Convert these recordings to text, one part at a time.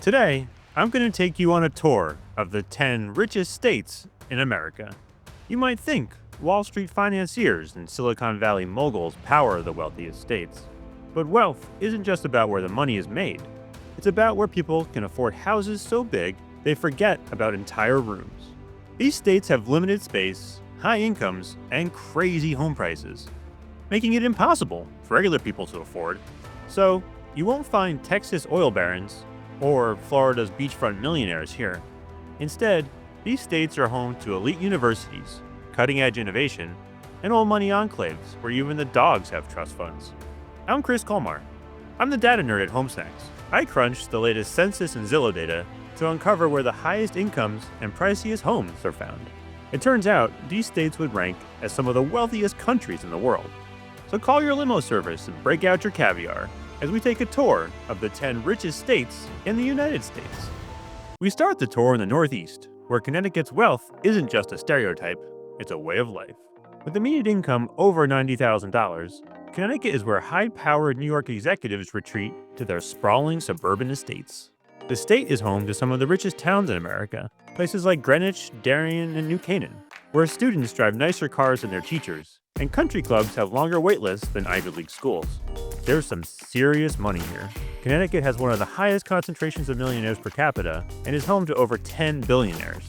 Today, I'm going to take you on a tour of the 10 richest states in America. You might think Wall Street financiers and Silicon Valley moguls power the wealthiest states. But wealth isn't just about where the money is made. It's about where people can afford houses so big they forget about entire rooms. These states have limited space, high incomes, and crazy home prices, making it impossible for regular people to afford. So, you won't find Texas oil barons or Florida's beachfront millionaires here. Instead, these states are home to elite universities, cutting-edge innovation, and old money enclaves where even the dogs have trust funds. I'm Chris Kolmar. I'm the data nerd at HomeSnacks. I crunched the latest Census and Zillow data to uncover where the highest incomes and priciest homes are found. It turns out these states would rank as some of the wealthiest countries in the world. So call your limo service and break out your caviar as we take a tour of the 10 richest states in the United States. We start the tour in the Northeast, where Connecticut's wealth isn't just a stereotype, it's a way of life. With a median income over $90,000, Connecticut is where high-powered New York executives retreat to their sprawling suburban estates. The state is home to some of the richest towns in America, places like Greenwich, Darien, and New Canaan, where students drive nicer cars than their teachers, and country clubs have longer wait lists than Ivy League schools. There's some serious money here. Connecticut has one of the highest concentrations of millionaires per capita and is home to over 10 billionaires.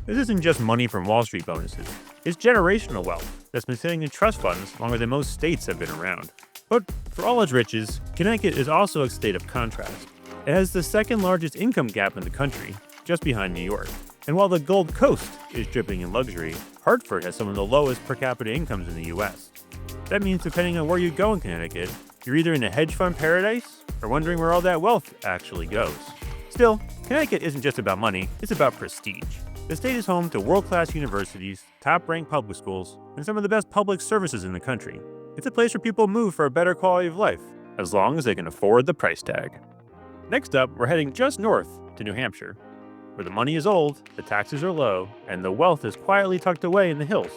This isn't just money from Wall Street bonuses. It's generational wealth that's been sitting in trust funds longer than most states have been around. But for all its riches, Connecticut is also a state of contrast. It has the second largest income gap in the country, just behind New York. And while the Gold Coast is dripping in luxury, Hartford has some of the lowest per capita incomes in the US. That means depending on where you go in Connecticut, you're either in a hedge fund paradise or wondering where all that wealth actually goes. Still, Connecticut isn't just about money, it's about prestige. The state is home to world-class universities, top-ranked public schools, and some of the best public services in the country. It's a place where people move for a better quality of life, as long as they can afford the price tag. Next up, we're heading just north to New Hampshire, where the money is old, the taxes are low, and the wealth is quietly tucked away in the hills.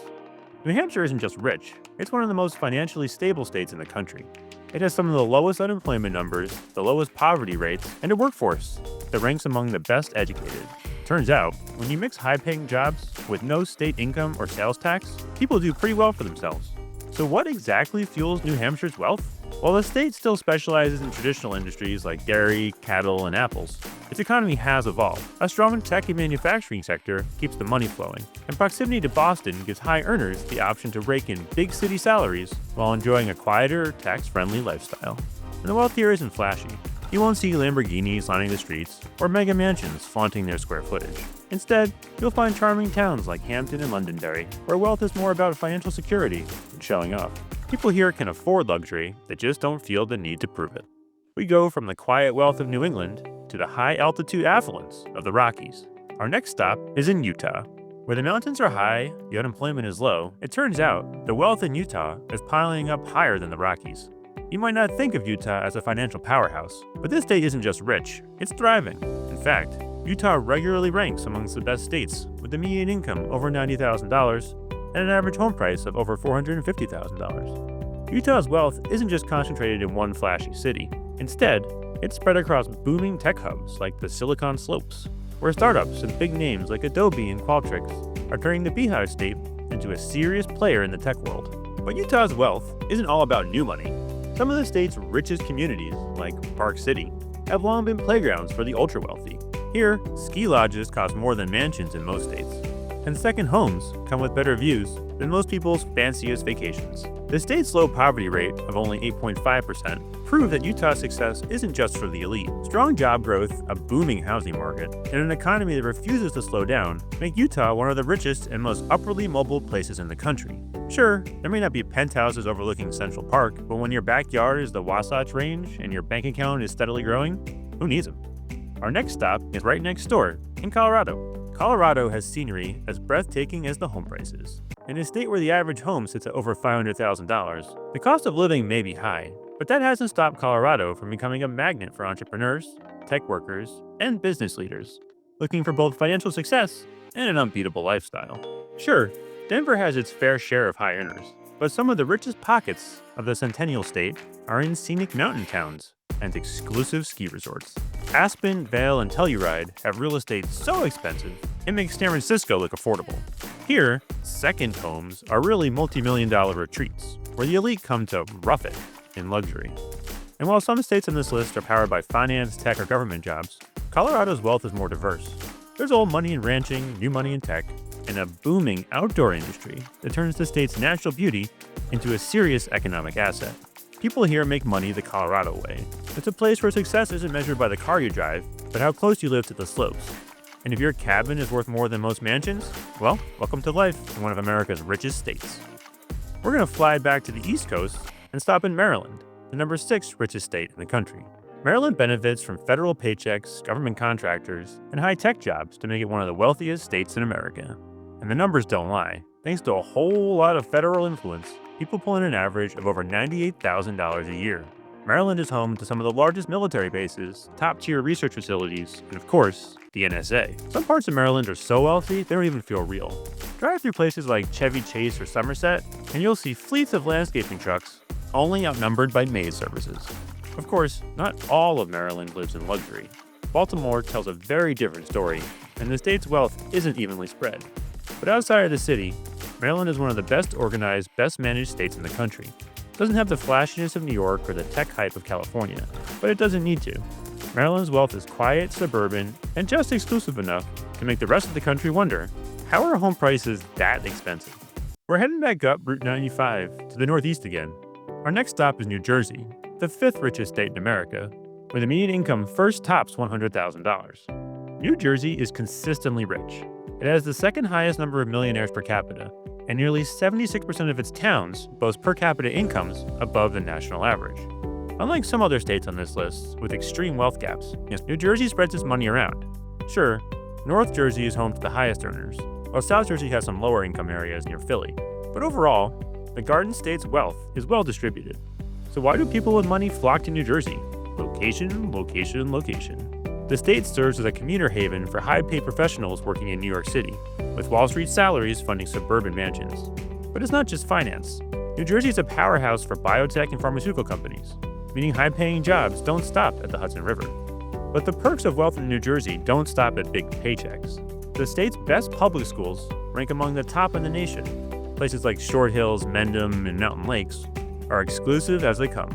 New Hampshire isn't just rich, it's one of the most financially stable states in the country. It has some of the lowest unemployment numbers, the lowest poverty rates, and a workforce that ranks among the best educated. Turns out, when you mix high-paying jobs with no state income or sales tax, people do pretty well for themselves. So what exactly fuels New Hampshire's wealth? While the state still specializes in traditional industries like dairy, cattle, and apples, its economy has evolved. A strong tech and manufacturing sector keeps the money flowing, and proximity to Boston gives high earners the option to rake in big city salaries while enjoying a quieter, tax-friendly lifestyle. And the wealth here isn't flashy. You won't see Lamborghinis lining the streets or mega mansions flaunting their square footage. Instead, you'll find charming towns like Hampton and Londonderry, where wealth is more about financial security than showing off. People here can afford luxury, they just don't feel the need to prove it. We go from the quiet wealth of New England to the high-altitude affluence of the Rockies. Our next stop is in Utah. Where the mountains are high, the unemployment is low, it turns out the wealth in Utah is piling up higher than the Rockies. You might not think of Utah as a financial powerhouse, but this state isn't just rich, it's thriving. In fact, Utah regularly ranks amongst the best states with a median income over $90,000 and an average home price of over $450,000. Utah's wealth isn't just concentrated in one flashy city. Instead, it's spread across booming tech hubs like the Silicon Slopes, where startups and big names like Adobe and Qualtrics are turning the Beehive State into a serious player in the tech world. But Utah's wealth isn't all about new money. Some of the state's richest communities, like Park City, have long been playgrounds for the ultra-wealthy. Here, ski lodges cost more than mansions in most states, and second homes come with better views than most people's fanciest vacations. The state's low poverty rate of only 8.5% prove that Utah's success isn't just for the elite. Strong job growth, a booming housing market, and an economy that refuses to slow down make Utah one of the richest and most upwardly mobile places in the country. Sure, there may not be penthouses overlooking Central Park, but when your backyard is the Wasatch Range and your bank account is steadily growing, who needs them? Our next stop is right next door, in Colorado. Colorado has scenery as breathtaking as the home prices. In a state where the average home sits at over $500,000, the cost of living may be high, but that hasn't stopped Colorado from becoming a magnet for entrepreneurs, tech workers, and business leaders, looking for both financial success and an unbeatable lifestyle. Sure, Denver has its fair share of high earners, but some of the richest pockets of the Centennial State are in scenic mountain towns. and exclusive ski resorts. Aspen, Vail, and Telluride have real estate so expensive, it makes San Francisco look affordable. Here, second homes are really multi-million-dollar retreats, where the elite come to rough it in luxury. And while some states on this list are powered by finance, tech, or government jobs, Colorado's wealth is more diverse. There's old money in ranching, new money in tech, and a booming outdoor industry that turns the state's natural beauty into a serious economic asset. People here make money the Colorado way. It's a place where success isn't measured by the car you drive, but how close you live to the slopes. And if your cabin is worth more than most mansions, well, welcome to life in one of America's richest states. We're going to fly back to the East Coast and stop in Maryland, the number 6 richest state in the country. Maryland benefits from federal paychecks, government contractors, and high-tech jobs to make it one of the wealthiest states in America. And the numbers don't lie. Thanks to a whole lot of federal influence, people pull in an average of over $98,000 a year. Maryland is home to some of the largest military bases, top-tier research facilities, and of course, the NSA. Some parts of Maryland are so wealthy, they don't even feel real. Drive through places like Chevy Chase or Somerset, and you'll see fleets of landscaping trucks, only outnumbered by maid services. Of course, not all of Maryland lives in luxury. Baltimore tells a very different story, and the state's wealth isn't evenly spread. But outside of the city, Maryland is one of the best organized, best managed states in the country. It doesn't have the flashiness of New York or the tech hype of California, but it doesn't need to. Maryland's wealth is quiet, suburban, and just exclusive enough to make the rest of the country wonder, how are home prices that expensive? We're heading back up Route 95 to the northeast again. Our next stop is New Jersey, the 5th richest state in America, where the median income first tops $100,000. New Jersey is consistently rich. It has the second highest number of millionaires per capita, and nearly 76% of its towns boast per capita incomes above the national average. Unlike some other states on this list with extreme wealth gaps, New Jersey spreads its money around. Sure, North Jersey is home to the highest earners, while South Jersey has some lower income areas near Philly. But overall, the Garden State's wealth is well distributed. So why do people with money flock to New Jersey? Location, location, location. The state serves as a commuter haven for high-paid professionals working in New York City, with Wall Street salaries funding suburban mansions. But it's not just finance. New Jersey is a powerhouse for biotech and pharmaceutical companies, meaning high-paying jobs don't stop at the Hudson River. But the perks of wealth in New Jersey don't stop at big paychecks. The state's best public schools rank among the top in the nation. Places like Short Hills, Mendham, and Mountain Lakes are exclusive as they come.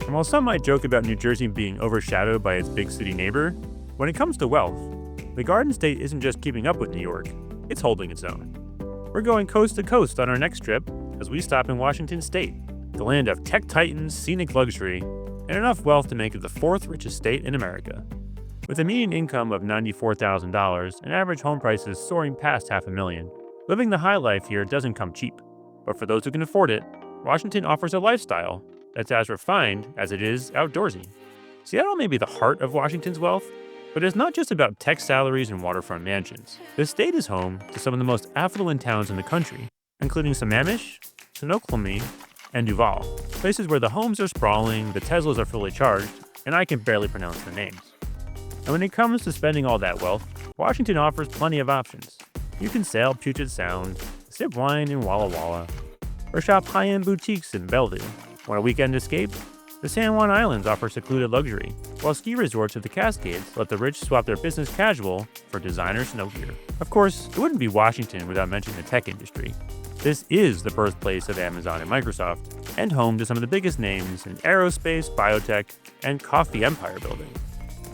And while some might joke about New Jersey being overshadowed by its big city neighbor, when it comes to wealth, the Garden State isn't just keeping up with New York, it's holding its own. We're going coast to coast on our next trip as we stop in Washington State, the land of tech titans, scenic luxury, and enough wealth to make it the 4th richest state in America. With a median income of $94,000 and average home prices soaring past $500,000, living the high life here doesn't come cheap. But for those who can afford it, Washington offers a lifestyle that's as refined as it is outdoorsy. Seattle may be the heart of Washington's wealth, but it's not just about tech salaries and waterfront mansions. The state is home to some of the most affluent towns in the country, including Sammamish, Snoqualmie, and Duval, places where the homes are sprawling, the Teslas are fully charged, and I can barely pronounce the names. And when it comes to spending all that wealth, Washington offers plenty of options. You can sail Puget Sound, sip wine in Walla Walla, or shop high-end boutiques in Bellevue. Want a weekend escape? The San Juan Islands offer secluded luxury, while ski resorts of the Cascades let the rich swap their business casual for designer snow gear. Of course, it wouldn't be Washington without mentioning the tech industry. This is the birthplace of Amazon and Microsoft, and home to some of the biggest names in aerospace, biotech, and coffee empire building.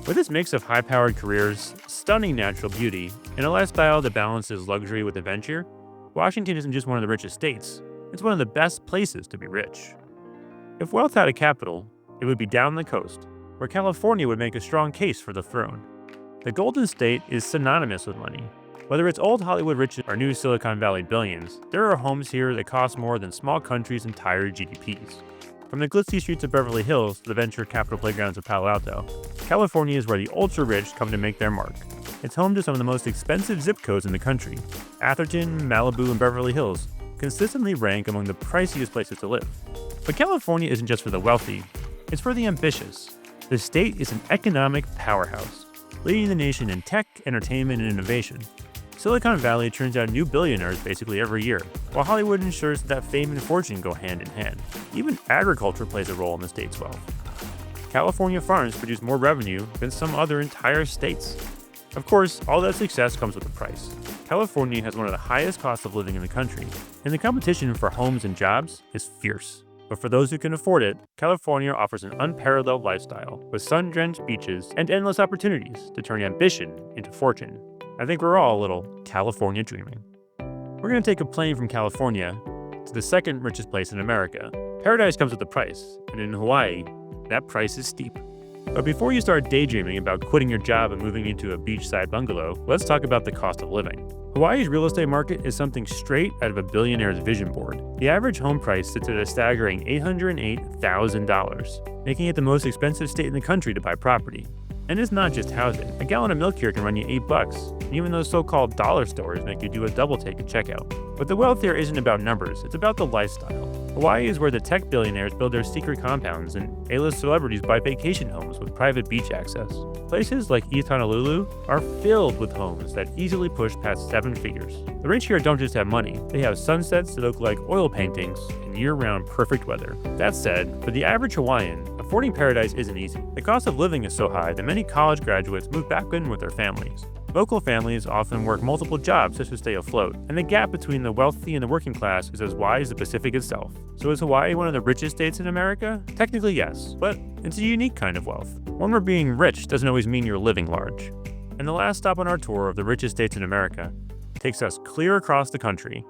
With its mix of high-powered careers, stunning natural beauty, and a lifestyle that balances luxury with adventure, Washington isn't just one of the richest states, it's one of the best places to be rich. If wealth had a capital, it would be down the coast, where California would make a strong case for the throne. The Golden State is synonymous with money. Whether it's old Hollywood riches or new Silicon Valley billions, there are homes here that cost more than small countries' entire GDPs. From the glitzy streets of Beverly Hills to the venture capital playgrounds of Palo Alto, California is where the ultra-rich come to make their mark. It's home to some of the most expensive zip codes in the country. Atherton, Malibu, and Beverly Hills consistently rank among the priciest places to live. But California isn't just for the wealthy, it's for the ambitious. The state is an economic powerhouse, leading the nation in tech, entertainment, and innovation. Silicon Valley turns out new billionaires basically every year, while Hollywood ensures that fame and fortune go hand in hand. Even agriculture plays a role in the state's wealth. California farms produce more revenue than some other entire states. Of course, all that success comes with a price. California has one of the highest costs of living in the country, and the competition for homes and jobs is fierce. But for those who can afford it, California offers an unparalleled lifestyle with sun-drenched beaches and endless opportunities to turn ambition into fortune. I think we're all a little California dreaming. We're going to take a plane from California to the second richest place in America. Paradise comes with a price, and in Hawaii, that price is steep. But before you start daydreaming about quitting your job and moving into a beachside bungalow, let's talk about the cost of living. Hawaii's real estate market is something straight out of a billionaire's vision board. The average home price sits at a staggering $808,000, making it the most expensive state in the country to buy property. And it's not just housing. A gallon of milk here can run you $8, and even those so-called dollar stores make you do a double take at checkout. But the wealth here isn't about numbers, it's about the lifestyle. Hawaii is where the tech billionaires build their secret compounds and A-list celebrities buy vacation homes with private beach access. Places like East Honolulu are filled with homes that easily push past 7 figures. The rich here don't just have money, they have sunsets that look like oil paintings and year-round perfect weather. That said, for the average Hawaiian, affording paradise isn't easy. The cost of living is so high that many college graduates move back in with their families. Local families often work multiple jobs just to stay afloat, and the gap between the wealthy and the working class is as wide as the Pacific itself. So is Hawaii one of the richest states in America? Technically yes, but it's a unique kind of wealth. One where being rich doesn't always mean you're living large. And the last stop on our tour of the richest states in America takes us clear across the country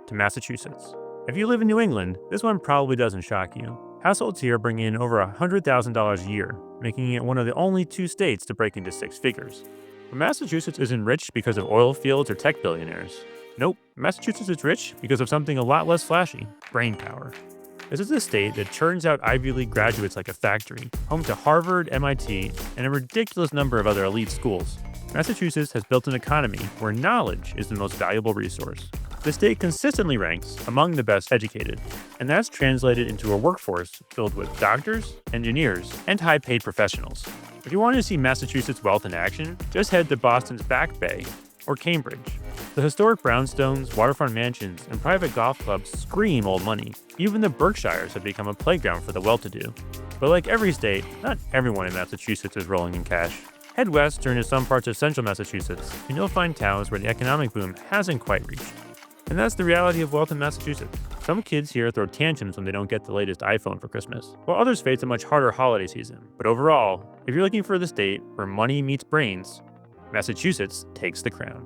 to Massachusetts. If you live in New England, this one probably doesn't shock you. Households here bring in over $100,000 a year, making it one of the only 2 states to break into 6 figures. But Massachusetts isn't rich because of oil fields or tech billionaires. Nope, Massachusetts is rich because of something a lot less flashy: brain power. This is a state that churns out Ivy League graduates like a factory, home to Harvard, MIT, and a ridiculous number of other elite schools. Massachusetts has built an economy where knowledge is the most valuable resource. The state consistently ranks among the best educated, and that's translated into a workforce filled with doctors, engineers, and high-paid professionals. If you want to see Massachusetts wealth in action, just head to Boston's Back Bay or Cambridge. The historic brownstones, waterfront mansions, and private golf clubs scream old money. Even the Berkshires have become a playground for the well-to-do. But like every state, not everyone in Massachusetts is rolling in cash. Head west or into some parts of central Massachusetts, and you'll find towns where the economic boom hasn't quite reached. And that's the reality of wealth in Massachusetts. Some kids here throw tantrums when they don't get the latest iPhone for Christmas, while others face a much harder holiday season. But overall, if you're looking for the state where money meets brains, Massachusetts takes the crown.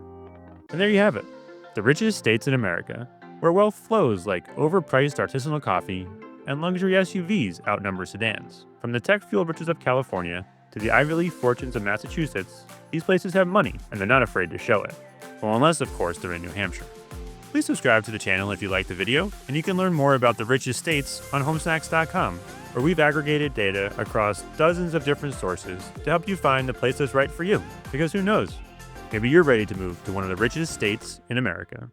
And there you have it, the richest states in America, where wealth flows like overpriced artisanal coffee and luxury SUVs outnumber sedans. From the tech-fueled riches of California to the Ivy League fortunes of Massachusetts, these places have money and they're not afraid to show it. Well, unless of course they're in New Hampshire. Please subscribe to the channel if you liked the video, and you can learn more about the richest states on HomeSnacks.com, where we've aggregated data across dozens of different sources to help you find the place that's right for you. Because who knows, maybe you're ready to move to one of the richest states in America.